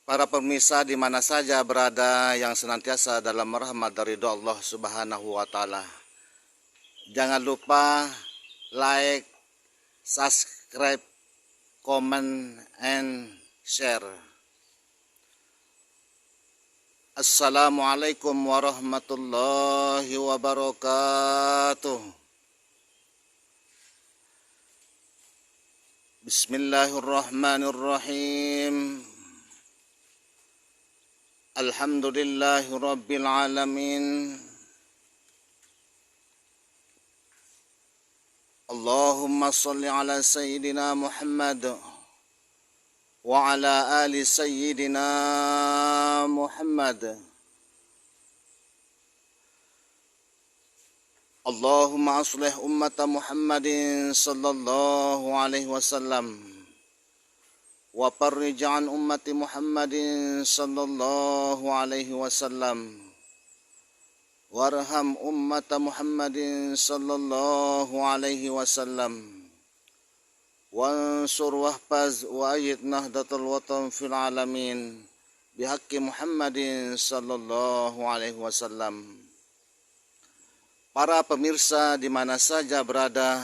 Para pemirsa di mana saja berada yang senantiasa dalam rahmat dan ridho Allah Subhanahu wa taala. Jangan lupa like, subscribe, comment and share. Assalamualaikum warahmatullahi wabarakatuh. Bismillahirrahmanirrahim. Alhamdulillahi rabbil alamin. Allahumma salli ala sayyidina Muhammad wa ala ali sayyidina Muhammad. Allahumma aslih ummata Muhammadin sallallahu alaihi wasallam wa farrij an ummati Muhammadin sallallahu alaihi wasallam warham ummata Muhammadin sallallahu alaihi wasallam wansur wahfaz wa ayyid nahdatal watan fil alamin bihaqqi Muhammadin sallallahu alaihi wasallam. Para pemirsa di mana saja berada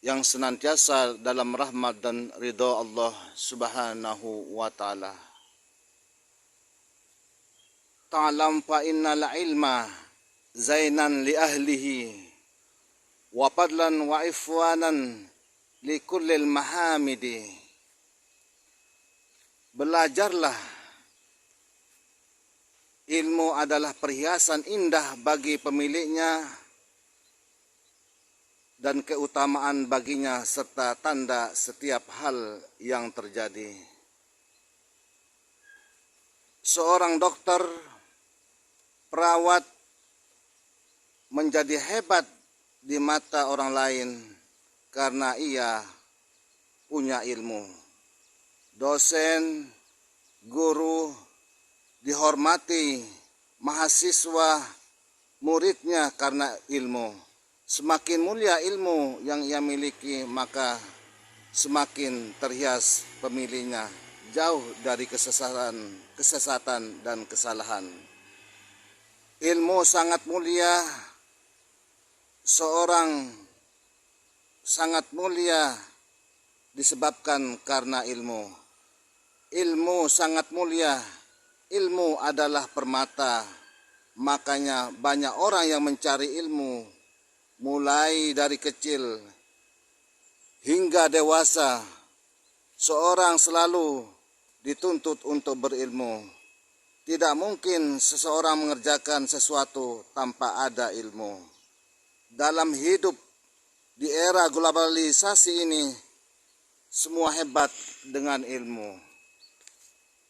yang senantiasa dalam rahmat dan ridho Allah Subhanahu wa taala. Ta'lam fa innal ilma zainan li ahlihi wa fadlan wa ifwanan li kullil mahamidi. Belajarlah, ilmu adalah perhiasan indah bagi pemiliknya dan keutamaan baginya serta tanda setiap hal yang terjadi. Seorang dokter, perawat menjadi hebat di mata orang lain karena ia punya ilmu. Dosen, guru dihormati mahasiswa, muridnya karena ilmu. Semakin mulia ilmu yang ia miliki, maka semakin terhias pemilihnya jauh dari kesesatan dan kesalahan. Ilmu sangat mulia, seorang sangat mulia disebabkan karena ilmu. Ilmu sangat mulia, ilmu adalah permata, makanya banyak orang yang mencari ilmu mulai dari kecil hingga dewasa. Seorang selalu dituntut untuk berilmu. Tidak mungkin seseorang mengerjakan sesuatu tanpa ada ilmu. Dalam hidup di era globalisasi ini, semua hebat dengan ilmu.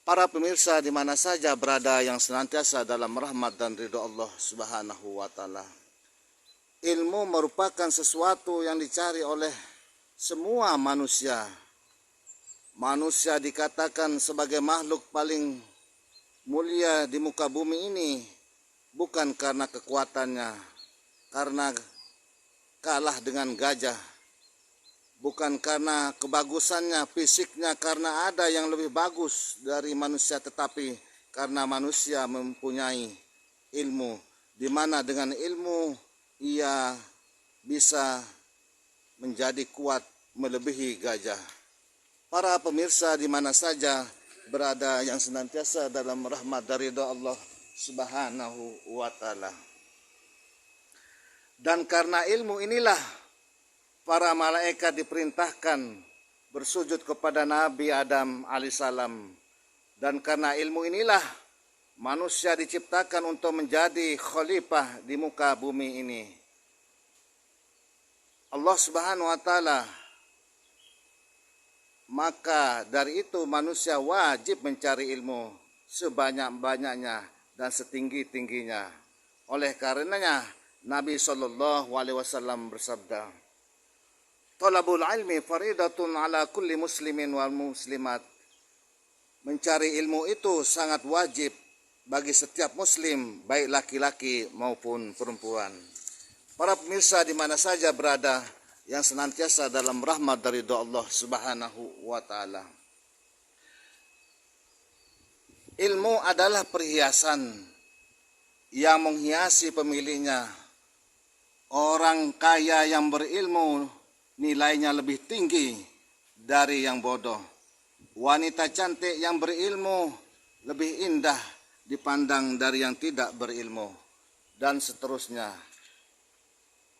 Para pemirsa di mana saja berada yang senantiasa dalam rahmat dan ridho Allah Subhanahu wa taala. Ilmu merupakan sesuatu yang dicari oleh semua manusia. Manusia dikatakan sebagai makhluk paling mulia di muka bumi ini bukan karena kekuatannya, karena kalah dengan gajah, bukan karena kebagusannya, fisiknya, karena ada yang lebih bagus dari manusia, tetapi karena manusia mempunyai ilmu, di mana dengan ilmu ia bisa menjadi kuat melebihi gajah. Para pemirsa di mana saja berada yang senantiasa dalam rahmat dari ridha Allah Subhanahu wa taala. Dan karena ilmu inilah para malaikat diperintahkan bersujud kepada Nabi Adam alaihissalam. Dan karena ilmu inilah manusia diciptakan untuk menjadi khalifah di muka bumi ini. Allah Subhanahu wa taala, maka dari itu manusia wajib mencari ilmu sebanyak-banyaknya dan setinggi-tingginya. Oleh karenanya Nabi sallallahu alaihi wasallam bersabda, "Talabul ilmi faridatun ala kulli muslimin wal muslimat." Mencari ilmu itu sangat wajib bagi setiap muslim, baik laki-laki maupun perempuan. Para pemirsa di mana saja berada yang senantiasa dalam rahmat dari ridha Allah Subhanahu wa taala. Ilmu adalah perhiasan yang menghiasi pemiliknya. Orang kaya yang berilmu nilainya lebih tinggi dari yang bodoh. Wanita cantik yang berilmu lebih indah dipandang dari yang tidak berilmu, dan seterusnya.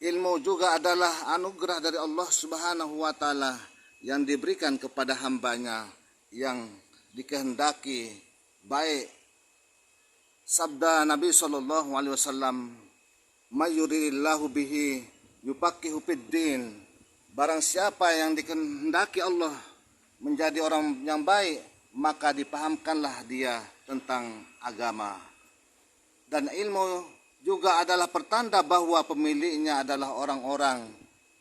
Ilmu juga adalah anugerah dari Allah Subhanahu wa Ta'ala yang diberikan kepada hambanya yang dikehendaki baik. Sabda Nabi SAW, "Mayuridillahu bihi yufaqihu fiddin." Barang siapa yang dikehendaki Allah menjadi orang yang baik, maka dipahamkanlah dia tentang agama. Dan ilmu juga adalah pertanda bahwa pemiliknya adalah orang-orang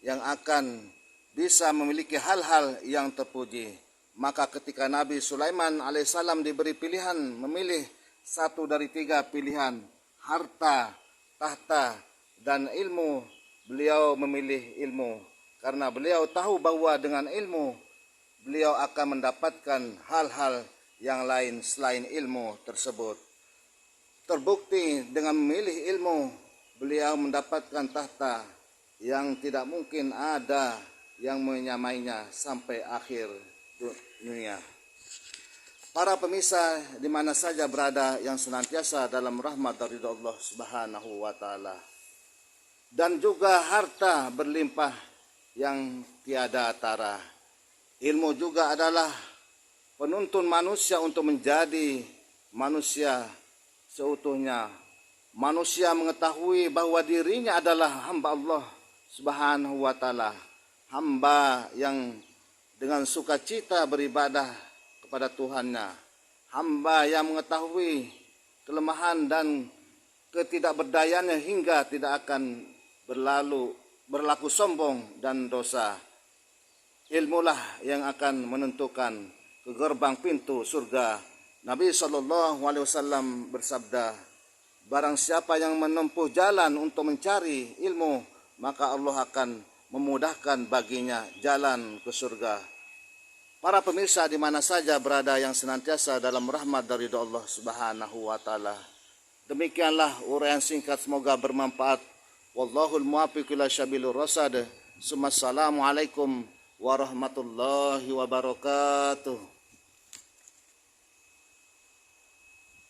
yang akan bisa memiliki hal-hal yang terpuji. Maka ketika Nabi Sulaiman alaihissalam diberi pilihan memilih satu dari tiga pilihan, harta, tahta, dan ilmu, beliau memilih ilmu. Karena beliau tahu bahwa dengan ilmu, beliau akan mendapatkan hal-hal yang lain selain ilmu tersebut. Terbukti dengan memilih ilmu, beliau mendapatkan tahta yang tidak mungkin ada yang menyamainya sampai akhir dunia. Para pemirsa di mana saja berada yang senantiasa dalam rahmat dari Allah Subhanahu wa Ta'ala, dan juga harta berlimpah yang tiada tara. Ilmu juga adalah penuntun manusia untuk menjadi manusia seutuhnya. Manusia mengetahui bahwa dirinya adalah hamba Allah Subhanahu wa Ta'ala, hamba yang dengan sukacita beribadah kepada Tuhannya, hamba yang mengetahui kelemahan dan ketidakberdayanya hingga tidak akan berlaku sombong dan dosa. Ilmulah yang akan menentukan ke gerbang pintu surga. Nabi SAW bersabda, barang siapa yang menempuh jalan untuk mencari ilmu, maka Allah akan memudahkan baginya jalan ke surga. Para pemirsa di mana saja berada yang senantiasa dalam rahmat dari Allah Subhanahu wa Ta'ala. Demikianlah uraian singkat, semoga bermanfaat. Wallahul muwaffiq ila syabilur rasyad. Assalamualaikum warahmatullahi wabarakatuh.